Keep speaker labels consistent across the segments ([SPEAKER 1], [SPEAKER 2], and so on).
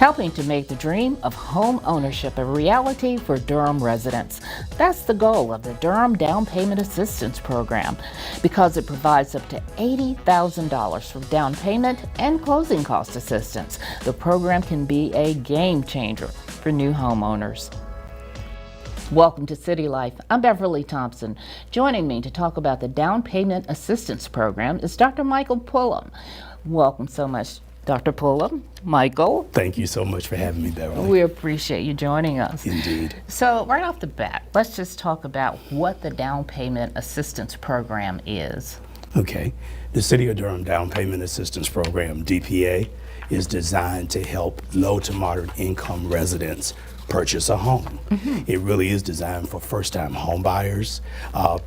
[SPEAKER 1] helping to make the dream of home ownership a reality for Durham residents. That's the goal of the Durham Down Payment Assistance Program, because it provides up to $80,000 for down payment and closing cost assistance. The program can be a game changer for new homeowners. Welcome to City Life. I'm Beverly Thompson. Joining me to talk about the Down Payment Assistance Program is Dr. Michael Pullum. Welcome so much, Dr. Pullum. Michael.
[SPEAKER 2] Thank you so much for having me, Beverly.
[SPEAKER 1] We appreciate you joining us.
[SPEAKER 2] Indeed.
[SPEAKER 1] So right off the bat, let's just talk about what the Down Payment Assistance Program is.
[SPEAKER 2] Okay. The City of Durham Down Payment Assistance Program, DPA, is designed to help low to moderate income residents purchase a home. It really is designed for first-time home buyers,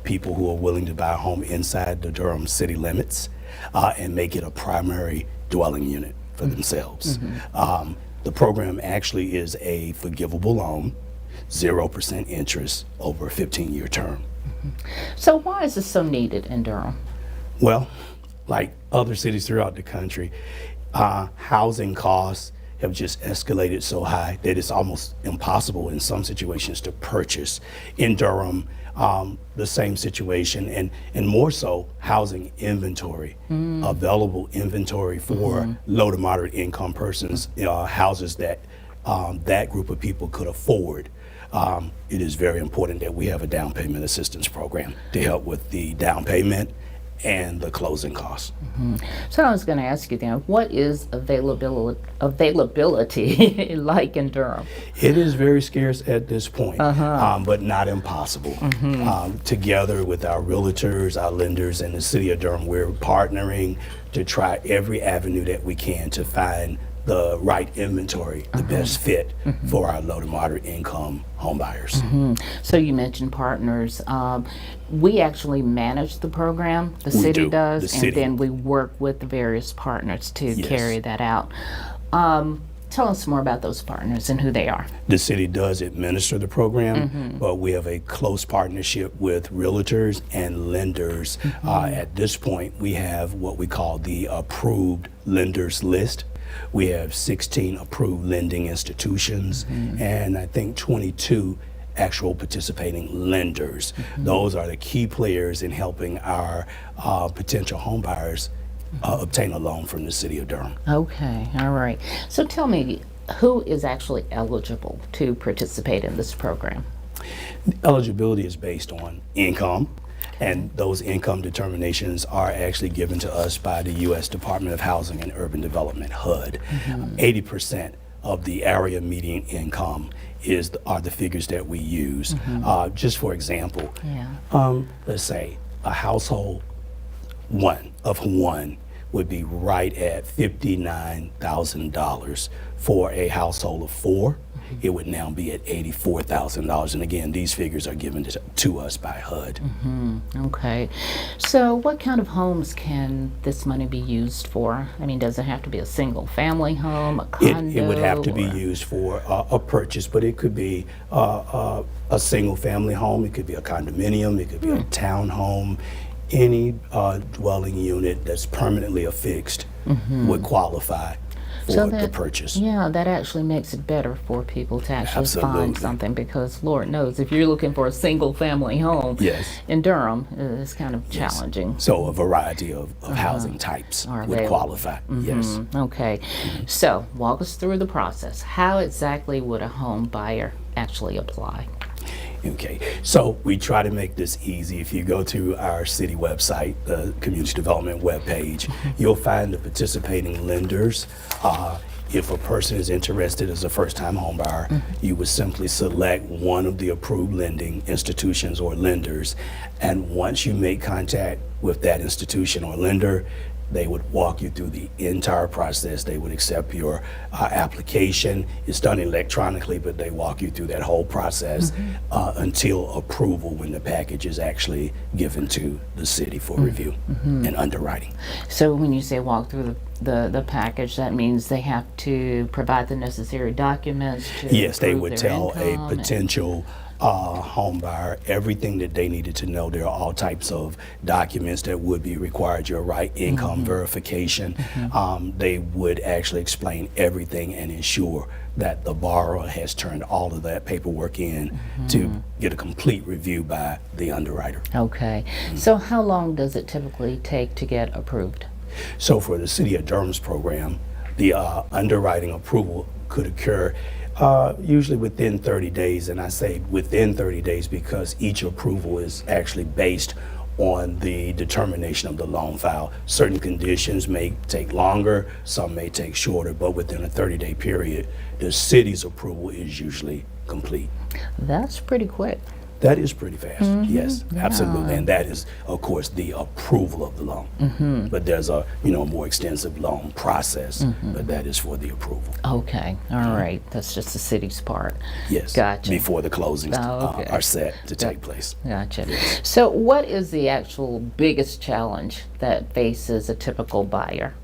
[SPEAKER 2] people who are willing to buy a home inside the Durham city limits and make it a primary dwelling unit for themselves. The program actually is a forgivable loan, 0% interest over a 15-year term.
[SPEAKER 1] So why is this so needed in Durham?
[SPEAKER 2] Well, like other cities throughout the country, housing costs have just escalated so high that it's almost impossible in some situations to purchase. In Durham, the same situation, and more so housing inventory, available inventory for low to moderate income persons, houses that that group of people could afford. It is very important that we have a down payment assistance program to help with the down payment and the closing costs.
[SPEAKER 1] So I was going to ask you then, what is availability like in Durham?
[SPEAKER 2] It is very scarce at this point, but not impossible. Together with our realtors, our lenders, and the City of Durham, we're partnering to try every avenue that we can to find the right inventory, the best fit for our low to moderate income home buyers.
[SPEAKER 1] So you mentioned partners. We actually manage the program, the city does, and then we work with the various partners to carry that out. Tell us more about those partners and who they are.
[SPEAKER 2] The city does administer the program, but we have a close partnership with realtors and lenders. At this point, we have what we call the approved lenders list. We have 16 approved lending institutions and I think 22 actual participating lenders. Those are the key players in helping our potential home buyers obtain a loan from the City of Durham.
[SPEAKER 1] Okay, all right. So tell me, who is actually eligible to participate in this program?
[SPEAKER 2] Eligibility is based on income. And those income determinations are actually given to us by the U.S. Department of Housing and Urban Development, HUD. 80% of the area median income are the figures that we use. Just for example, let's say a household of one would be right at $59,000. For a household of four, it would now be at $84,000. And again, these figures are given to us by HUD.
[SPEAKER 1] Okay. So what kind of homes can this money be used for? I mean, does it have to be a single family home, a condo?
[SPEAKER 2] It would have to be used for a purchase, but it could be a single family home, it could be a condominium, it could be a townhome. Any dwelling unit that's permanently affixed would qualify for the purchase.
[SPEAKER 1] Yeah, that actually makes it better for people to actually find something, because Lord knows if you're looking for a single family home in Durham, it's kind of challenging.
[SPEAKER 2] So a variety of housing types would qualify. Yes.
[SPEAKER 1] Okay. So walk us through the process. How exactly would a home buyer actually apply?
[SPEAKER 2] Okay, so we try to make this easy. If you go to our city website, the community development webpage, you'll find the participating lenders. If a person is interested as a first-time home buyer, you would simply select one of the approved lending institutions or lenders, and once you make contact with that institution or lender, they would walk you through the entire process. They would accept your application. It's done electronically, but they walk you through that whole process until approval, when the package is actually given to the city for review and underwriting.
[SPEAKER 1] So when you say walk through the package, that means they have to provide the necessary documents to
[SPEAKER 2] Yes, they would tell a potential home buyer everything that they needed to know. There are all types of documents that would be required. Your right income verification. They would actually explain everything and ensure that the borrower has turned all of that paperwork in to get a complete review by the underwriter.
[SPEAKER 1] Okay. So how long does it typically take to get approved?
[SPEAKER 2] So for the City of Durham's program, the underwriting approval could occur usually within 30 days. And I say within 30 days because each approval is actually based on the determination of the loan file. Certain conditions may take longer, some may take shorter, but within a 30-day period, the city's approval is usually complete.
[SPEAKER 1] That's pretty quick.
[SPEAKER 2] That is pretty fast. Yes, absolutely. And that is, of course, the approval of the loan. But there's a more extensive loan process, but that is for the approval.
[SPEAKER 1] Okay. All right. That's just the city's part.
[SPEAKER 2] Yes.
[SPEAKER 1] Gotcha.
[SPEAKER 2] Before the closings
[SPEAKER 1] Okay.
[SPEAKER 2] are set to take place.
[SPEAKER 1] Gotcha. So what is the actual biggest challenge that faces a typical buyer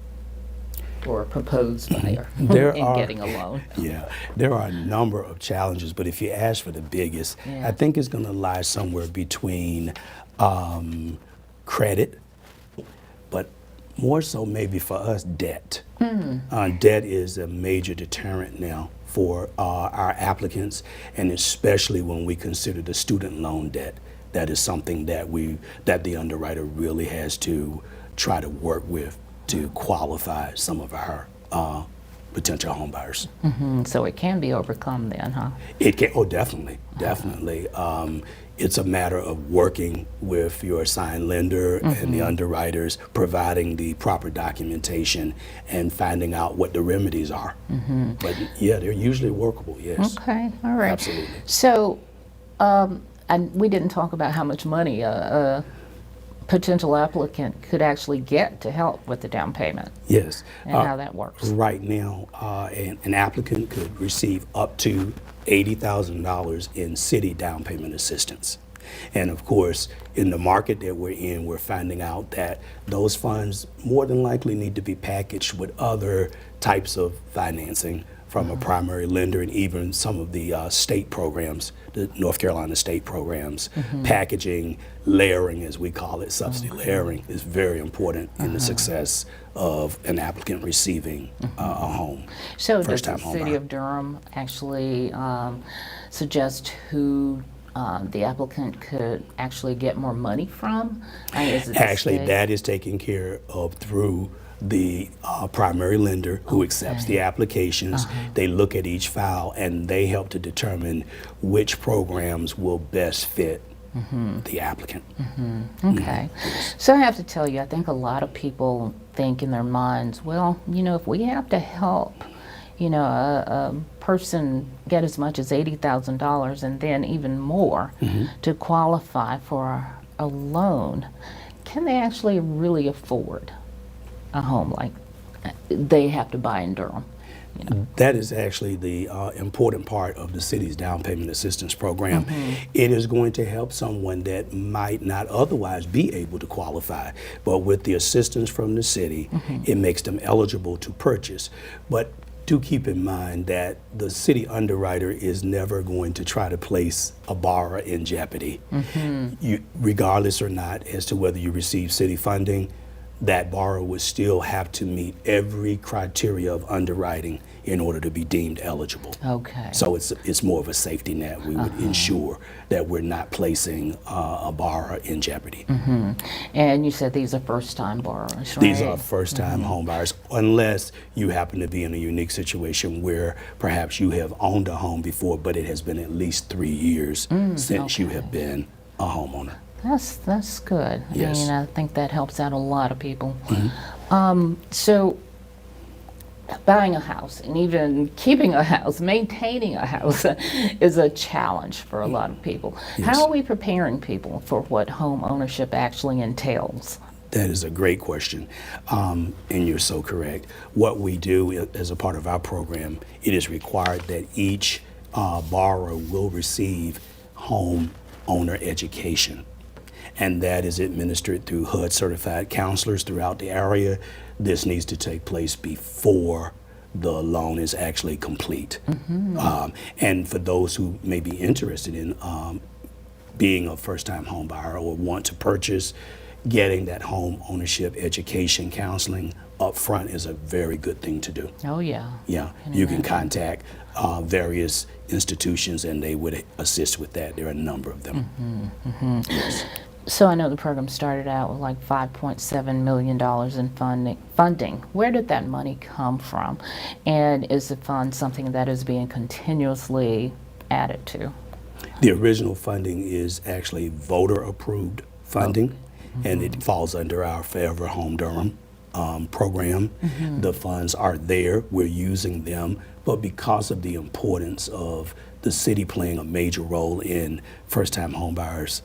[SPEAKER 1] or a proposed buyer in getting a loan?
[SPEAKER 2] Yeah, there are a number of challenges, but if you ask for the biggest, I think it's going to lie somewhere between credit, but more so maybe for us, debt. Debt is a major deterrent now for our applicants, and especially when we consider the student loan debt. That is something that the underwriter really has to try to work with to qualify some of our potential home buyers.
[SPEAKER 1] So it can be overcome then, huh?
[SPEAKER 2] It can, definitely. It's a matter of working with your assigned lender and the underwriters, providing the proper documentation and finding out what the remedies are. But yeah, they're usually workable, yes.
[SPEAKER 1] Okay, all right.
[SPEAKER 2] Absolutely.
[SPEAKER 1] So, and we didn't talk about how much money a potential applicant could actually get to help with the down payment.
[SPEAKER 2] Yes.
[SPEAKER 1] And how that works.
[SPEAKER 2] Right now, an applicant could receive up to $80,000 in city down payment assistance. And of course, in the market that we're in, we're finding out that those funds more than likely need to be packaged with other types of financing from a primary lender, and even some of the state programs, the North Carolina state programs. Packaging, layering, as we call it, subsidy layering is very important in the success of an applicant receiving a home.
[SPEAKER 1] So does the City of Durham actually suggest who the applicant could actually get more money from?
[SPEAKER 2] Actually, that is taken care of through the primary lender who accepts the applications. They look at each file and they help to determine which programs will best fit the applicant.
[SPEAKER 1] Okay. So I have to tell you, I think a lot of people think in their minds, well, if we have to help, a person get as much as $80,000 and then even more to qualify for a loan, can they actually really afford a home like they have to buy in Durham?
[SPEAKER 2] That is actually the important part of the city's down payment assistance program. It is going to help someone that might not otherwise be able to qualify, but with the assistance from the city, it makes them eligible to purchase. But do keep in mind that the city underwriter is never going to try to place a borrower in jeopardy. Regardless or not as to whether you receive city funding, that borrower would still have to meet every criteria of underwriting in order to be deemed eligible.
[SPEAKER 1] Okay.
[SPEAKER 2] So it's more of a safety net. We would ensure that we're not placing a borrower in jeopardy.
[SPEAKER 1] And you said these are first-time borrowers, right?
[SPEAKER 2] These are first-time home buyers, unless you happen to be in a unique situation where perhaps you have owned a home before, but it has been at least 3 years since you have been a homeowner.
[SPEAKER 1] That's good.
[SPEAKER 2] Yes.
[SPEAKER 1] I mean, I think that helps out a lot of people. So buying a house and even keeping a house, maintaining a house is a challenge for a lot of people. How are we preparing people for what home ownership actually entails?
[SPEAKER 2] That is a great question, and you're so correct. What we do as a part of our program, it is required that each borrower will receive home owner education. And that is administered through HUD certified counselors throughout the area. This needs to take place before the loan is actually complete. And for those who may be interested in being a first-time home buyer or want to purchase, getting that home ownership education counseling up front is a very good thing to do.
[SPEAKER 1] Oh, yeah.
[SPEAKER 2] Yeah, you can contact various institutions and they would assist with that. There are a number of them. Yes.
[SPEAKER 1] So I know the program started out with like $5.7 million in funding. Where did that money come from? And is the fund something that is being continuously added to?
[SPEAKER 2] The original funding is actually voter-approved funding, and it falls under our Forever Home Durham program. The funds are there, we're using them, but because of the importance of the city playing a major role in first-time homebuyers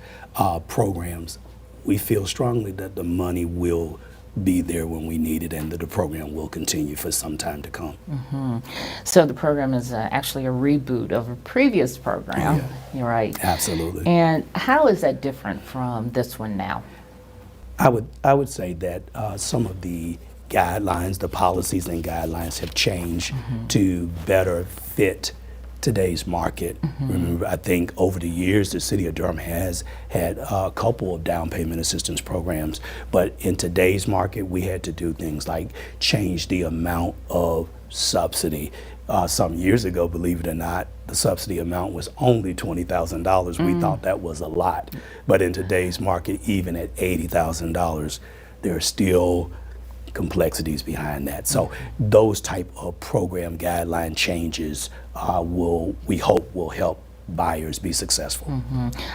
[SPEAKER 2] programs, we feel strongly that the money will be there when we need it and that the program will continue for some time to come.
[SPEAKER 1] So the program is actually a reboot of a previous program.
[SPEAKER 2] Yeah.
[SPEAKER 1] You're right.
[SPEAKER 2] Absolutely.
[SPEAKER 1] And how is that different from this one now?
[SPEAKER 2] I would say that some of the guidelines, the policies and guidelines have changed to better fit today's market. Remember, I think over the years, the city of Durham has had a couple of down payment assistance programs, but in today's market, we had to do things like change the amount of subsidy. Some years ago, believe it or not, the subsidy amount was only $20,000. We thought that was a lot, but in today's market, even at $80,000, there are still complexities behind that. So those type of program guideline changes we hope will help buyers be successful.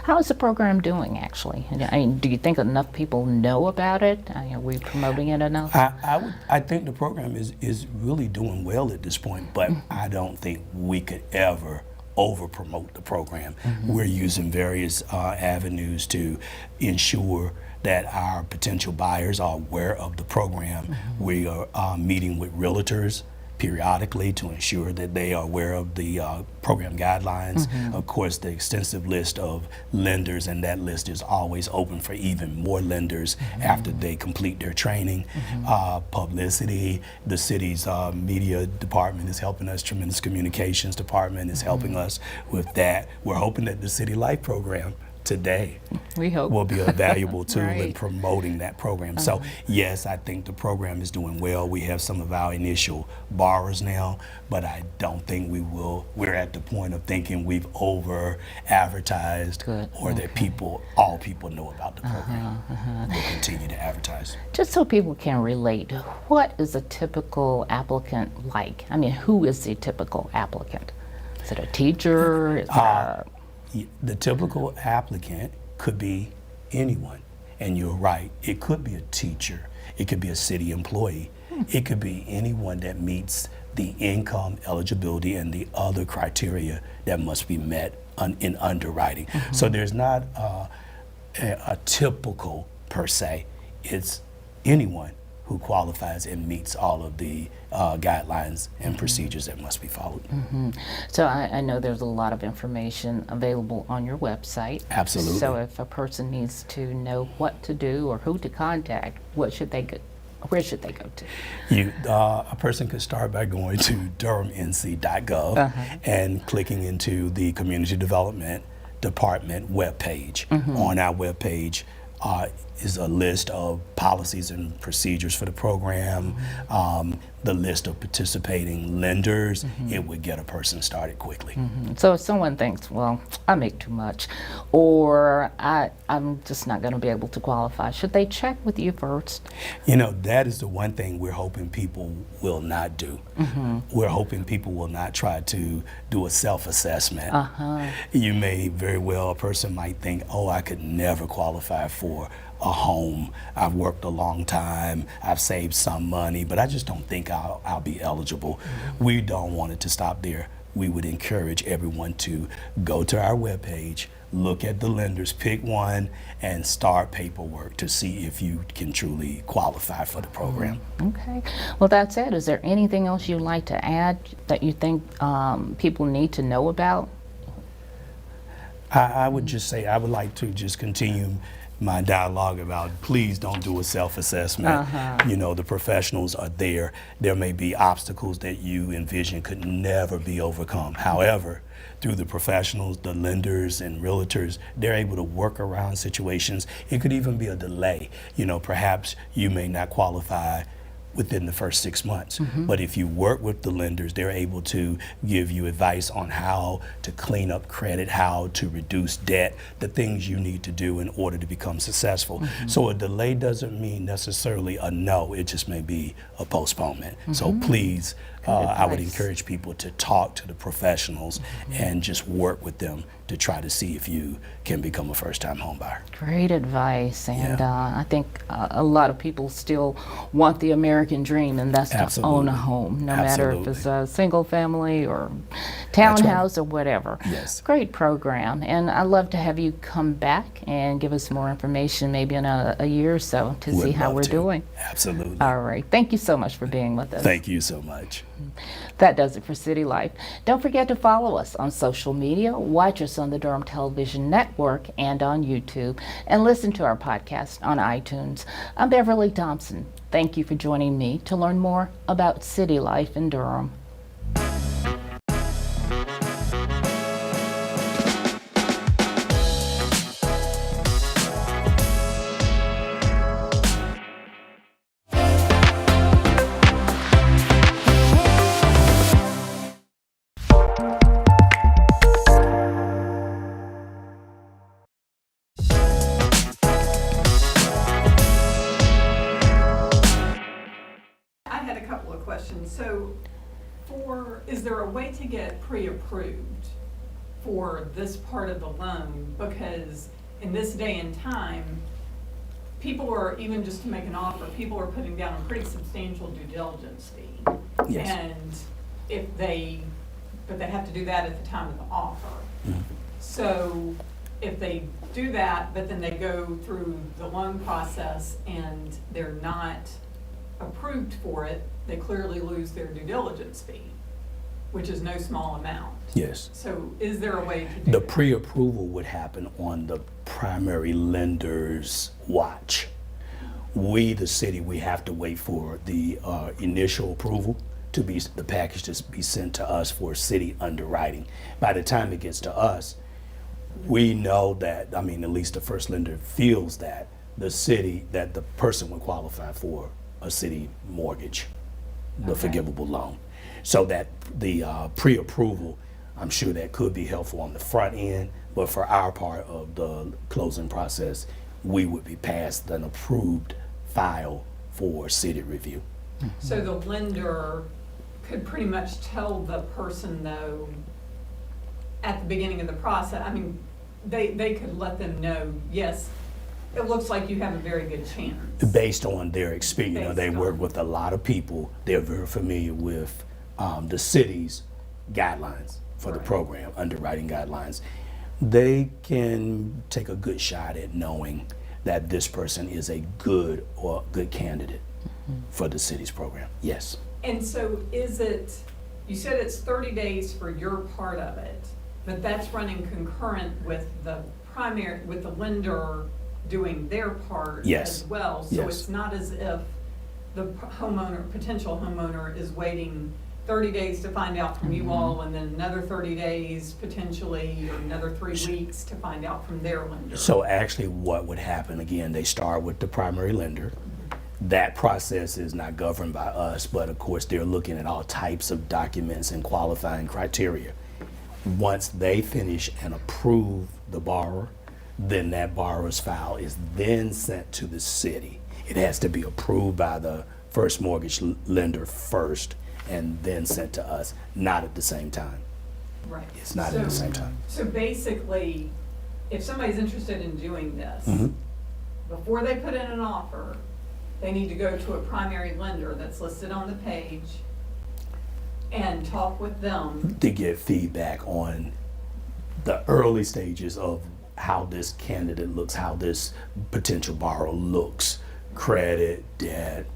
[SPEAKER 1] How is the program doing, actually? I mean, do you think enough people know about it? Are we promoting it enough?
[SPEAKER 2] I think the program is really doing well at this point, but I don't think we could ever over promote the program. We're using various avenues to ensure that our potential buyers are aware of the program. We are meeting with realtors periodically to ensure that they are aware of the program guidelines. Of course, the extensive list of lenders, and that list is always open for even more lenders after they complete their training. Publicity, the city's media department is helping us, tremendous communications department is helping us with that. We're hoping that the City Life program today
[SPEAKER 1] We hope.
[SPEAKER 2] will be a valuable tool in
[SPEAKER 1] Right.
[SPEAKER 2] promoting that program. So yes, I think the program is doing well. We have some of our initial borrowers now, but I don't think we're at the point of thinking we've over advertised
[SPEAKER 1] Good.
[SPEAKER 2] or that all people know about the program. We'll continue to advertise.
[SPEAKER 1] Just so people can relate, what is a typical applicant like? I mean, who is the typical applicant? Is it a teacher? Is it
[SPEAKER 2] The typical applicant could be anyone, and you're right, it could be a teacher, it could be a city employee, it could be anyone that meets the income eligibility and the other criteria that must be met in underwriting. So there's not a typical per se, it's anyone who qualifies and meets all of the guidelines and procedures that must be followed.
[SPEAKER 1] So I know there's a lot of information available on your website.
[SPEAKER 2] Absolutely.
[SPEAKER 1] So if a person needs to know what to do or who to contact, where should they go to?
[SPEAKER 2] A person could start by going to durhamnc.gov and clicking into the Community Development Department webpage. On our webpage is a list of policies and procedures for the program, the list of participating lenders. It would get a person started quickly.
[SPEAKER 1] So if someone thinks, well, I make too much, or I'm just not going to be able to qualify, should they check with you first?
[SPEAKER 2] You know, that is the one thing we're hoping people will not do. We're hoping people will not try to do a self-assessment. You may very well, a person might think, oh, I could never qualify for a home. I've worked a long time, I've saved some money, but I just don't think I'll be eligible. We don't want it to stop there. We would encourage everyone to go to our webpage, look at the lenders, pick one, and start paperwork to see if you can truly qualify for the program.
[SPEAKER 1] Okay. Well, that's it. Is there anything else you'd like to add that you think people need to know about?
[SPEAKER 2] I would just say I would like to just continue my dialogue about please don't do a self-assessment. You know, the professionals are there. There may be obstacles that you envision could never be overcome. However, through the professionals, the lenders and realtors, they're able to work around situations. It could even be a delay. You know, perhaps you may not qualify within the first 6 months. But if you work with the lenders, they're able to give you advice on how to clean up credit, how to reduce debt, the things you need to do in order to become successful. So a delay doesn't mean necessarily a no, it just may be a postponement. So please, I would encourage people to talk to the professionals and just work with them to try to see if you can become a first-time home buyer.
[SPEAKER 1] Great advice, and I think a lot of people still want the American dream, and that's to own a home, no matter if it's a single family or townhouse or whatever.
[SPEAKER 2] Yes.
[SPEAKER 1] Great program, and I'd love to have you come back and give us more information maybe in a year or so to see how we're doing.
[SPEAKER 2] Absolutely.
[SPEAKER 1] All right, thank you so much for being with us.
[SPEAKER 2] Thank you so much.
[SPEAKER 1] That does it for City Life. Don't forget to follow us on social media, watch us on the Durham Television Network and on YouTube, and listen to our podcast on iTunes. I'm Beverly Thompson. Thank you for joining me to learn more about city life in Durham.
[SPEAKER 3] So, is there a way to get pre-approved for this part of the loan? Because in this day and time, people are, even just to make an offer, people are putting down a pretty substantial due diligence fee.
[SPEAKER 2] Yes.
[SPEAKER 3] And but they have to do that at the time of the offer. So if they do that, but then they go through the loan process and they're not approved for it, they clearly lose their due diligence fee, which is no small amount.
[SPEAKER 2] Yes.
[SPEAKER 3] So is there a way to do
[SPEAKER 2] The
[SPEAKER 3] that?
[SPEAKER 2] pre-approval would happen on the primary lender's watch. We, the city, we have to wait for the initial approval to be, the package to be sent to us for city underwriting. By the time it gets to us, we know that, I mean, at least the first lender feels that the city, that the person would qualify for a city mortgage, the forgivable loan. So that the pre-approval, I'm sure that could be helpful on the front end, but for our part of the closing process, we would be passed an approved file for city review.
[SPEAKER 3] So the lender could pretty much tell the person, though, at the beginning of the process, I mean, they could let them know, yes, it looks like you have a very good chance.
[SPEAKER 2] Based on their experience, you know, they
[SPEAKER 3] Based
[SPEAKER 2] work
[SPEAKER 3] on-
[SPEAKER 2] with a lot of people. They're very familiar with the city's guidelines for the
[SPEAKER 3] Right.
[SPEAKER 2] program, underwriting guidelines. They can take a good shot at knowing that this person is a good candidate for the city's program. Yes.
[SPEAKER 3] And so is it, you said it's 30 days for your part of it, but that's running concurrent with the lender doing their part
[SPEAKER 2] Yes.
[SPEAKER 3] as well. So
[SPEAKER 2] Yes.
[SPEAKER 3] it's not as if the potential homeowner is waiting 30 days to find out from you all, and then another 30 days potentially, or another 3 weeks to find out from their lender.
[SPEAKER 2] So actually what would happen, again, they start with the primary lender. That process is not governed by us, but of course they're looking at all types of documents and qualifying criteria. Once they finish and approve the borrower, then that borrower's file is then sent to the city. It has to be approved by the first mortgage lender first and then sent to us, not at the same time.
[SPEAKER 3] Right.
[SPEAKER 2] It's not at the same time.
[SPEAKER 3] So basically, if somebody's interested in doing this, before they put in an offer, they need to go to a primary lender that's listed on the page and talk with them.
[SPEAKER 2] To get feedback on the early stages of how this candidate looks, how this potential borrower looks, credit, debt,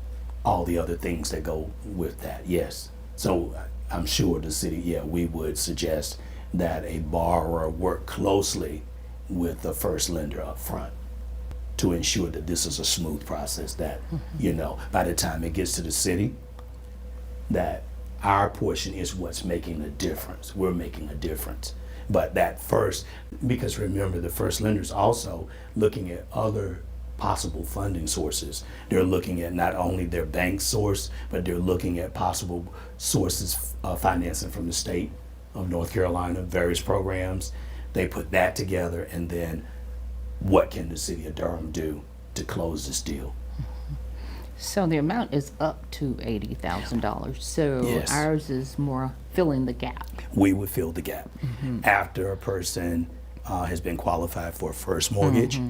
[SPEAKER 2] all the other things that go with that, yes. So I'm sure the city, we would suggest that a borrower work closely with the first lender up front. to ensure that this is a smooth process, that, you know, by the time it gets to the city, that our portion is what's making a difference. We're making a difference. But that first, because remember, the first lender's also looking at other possible funding sources. They're looking at not only their bank source, but they're looking at possible sources of financing from the state of North Carolina, various programs. They put that together, and then what can the city of Durham do to close this deal?
[SPEAKER 1] So the amount is up to $80,000. So
[SPEAKER 2] Yes.
[SPEAKER 1] ours is more filling the gap.
[SPEAKER 2] We would fill the gap. After a person has been qualified for a first mortgage,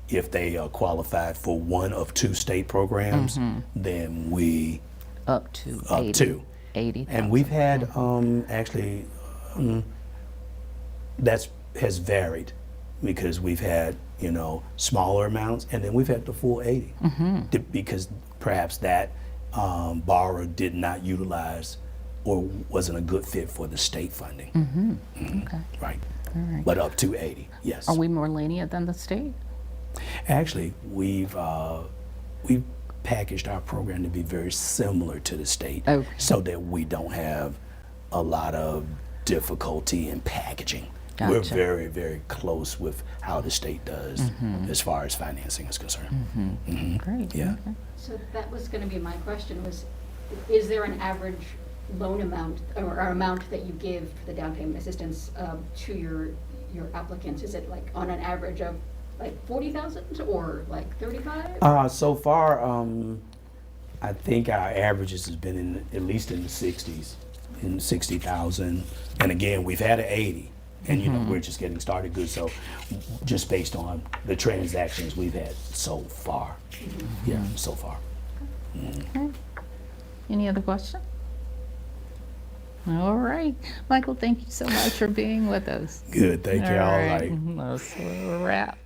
[SPEAKER 2] if they are qualified for one of two state programs, then we
[SPEAKER 1] Up to
[SPEAKER 2] up
[SPEAKER 1] 80,
[SPEAKER 2] to.
[SPEAKER 1] 80,000.
[SPEAKER 2] And we've had actually that's has varied, because we've had, you know, smaller amounts, and then we've had the full 80 because perhaps that borrower did not utilize or wasn't a good fit for the state funding.
[SPEAKER 1] Okay.
[SPEAKER 2] Right.
[SPEAKER 1] All right.
[SPEAKER 2] But up to 80, yes.
[SPEAKER 1] Are we more lenient than the state?
[SPEAKER 2] Actually, we've packaged our program to be very similar to the state,
[SPEAKER 1] Okay.
[SPEAKER 2] so that we don't have a lot of difficulty in packaging. We're
[SPEAKER 1] Gotcha.
[SPEAKER 2] very, very close with how the state does as far as financing is concerned.
[SPEAKER 1] Great.
[SPEAKER 2] Yeah.
[SPEAKER 1] Okay.
[SPEAKER 4] So that was going to be my question, was, is there an average loan amount or amount that you give for the down payment assistance to your applicants? Is it like on an average of like 40,000 or like 35?
[SPEAKER 2] So far, I think our averages has been in at least in the 60s, in 60,000. And again, we've had an 80, and you know, we're just getting started good. So just based on the transactions we've had so far, yeah, so far.
[SPEAKER 1] Any other questions? All right. Michael, thank you so much for being with us.
[SPEAKER 2] Good, thank you. All right.
[SPEAKER 1] That's a wrap.